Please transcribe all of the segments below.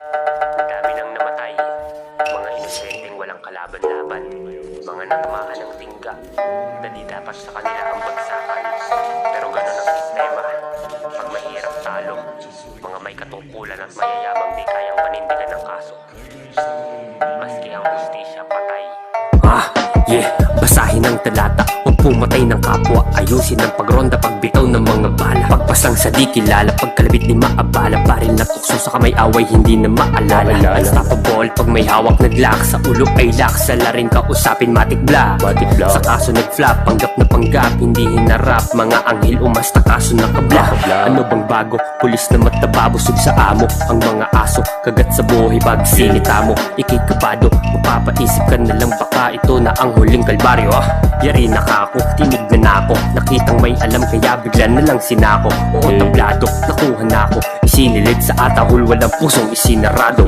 Ang dami nang namatay, mga inosenteng walang kalaban-laban, mga natamaan ng tingga, na di dapat sa kanila ang bagsakan. Pero ganun ang sistema, pag mahirap talo, mga may katungkulan at mayayabang di kayang panindigan ng kaso. Maski ang hustisya patay. Basahin ang talata, huwag pumatay ng kapwa. Ayusin ang pagronda, pagbitaw ng mga bala. Pagpasang sa di kilala, pagkalabit ni maabala. Baril na tukso sa kamay away, hindi na maalala. Unstoppable, pag may hawak naglock. Sa ulo ay lock, sa laring kausapin matik block. Sa kaso nag-flop, panggap na panggap, hindi hinarap. Mga anghel umasta, kaso nakablock. Ano bang bago? Pulis na mataba, busog sa amo. Ang mga aso, kagat sa buhay, pag sinita mo ikay kabado, mapapaisip ka na lang baka ito na ang huling kalbaryo. Yari na kako, tinignan ako, nakitang may alam kaya bigla na lang sinako. Oo, tablado, nakuha na ako, isinilid sa atahol, walang pusong isinarado.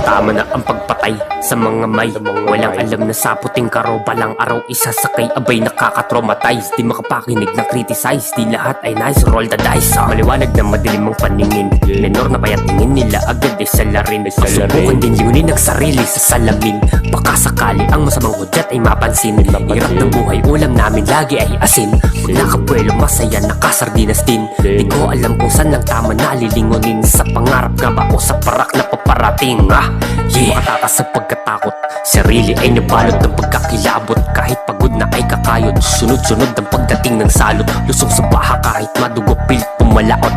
Tama na ang pagpatay sa mga may walang alam na sa puting karo, balang araw isasakay, abay nakaka-traumatize. Di makapakinig na criticize, di lahat ay nice, roll the dice. Maliwanag na madilim ang paningin, menor na kaya tingin nila agad ay salarin. Subukan din liunin ang sarili sa salamin, baka sakali ang masamang hudyat ay mapansin. Hirap ng buhay, ulam namin lagi ay asin. Pag nakabuelo masaya, nakasardinas din. Di ko alam kung saan lang tama nalilingunin, sa pangarap nga ba o sa parak na paparating. Makatakas sa pagkatakot, sarili ay nabalot ng pagkakilabot. Kahit pagod na ay kakayod, sunod-sunod ang pagdating ng salot. Lusong sa baha kahit madugo, pilit pumalaot.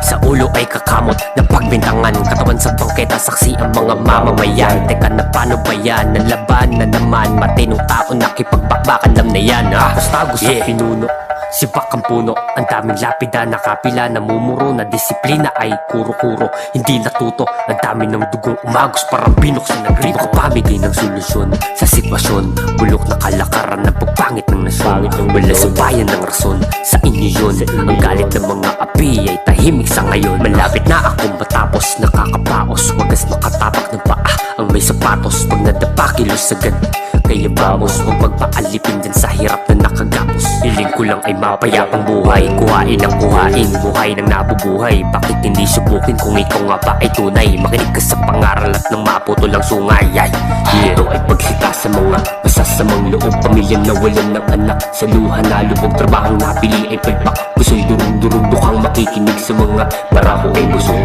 Sa ulo ay kakamot ng pagbintangan, katawan sa bangketa, saksi ang mga mamamayan. Teka na paano ba yan, nalaban na naman, matinong tao nakipagbakbakan, alam na yan. Tago sa pinuno, sibak ang puno, ang daming lapida, nakapila, namumuro na disiplina ay kuro-kuro, hindi natuto. Ang dami ng dugong umagos, parang binuksan ng grito. Makapamigay ng solusyon sa sitwasyon, bulok na kalakaran ng pagpangit ng nasyon. Wala sa bayan ng rason, sa inyo yun. Ang galit ng mga api ay tahimik sa ngayon. Malapit na akong matapos, nakakapaos, wagas makatapak ng paa ang may sapatos. Pag nadapa kilos agad, kaya vamos, huwag magpaalipin dyan sa hirap na nakagapos. Hiling ko lang ay mapayapang buhay, kuhain ang kuhain, buhay ng nabubuhay. Bakit hindi subukin kung ikaw nga ba ay tunay? Makinig ka sa pangaral at nang maputol ang sungay. Ito ay pagsita sa mga masasamang loob, pamilya na walan ng anak, sa luha na lubog, trabahong napili ay palpak. Puso'y durug-durug, bukang makikinig sa mga baraho ay busog.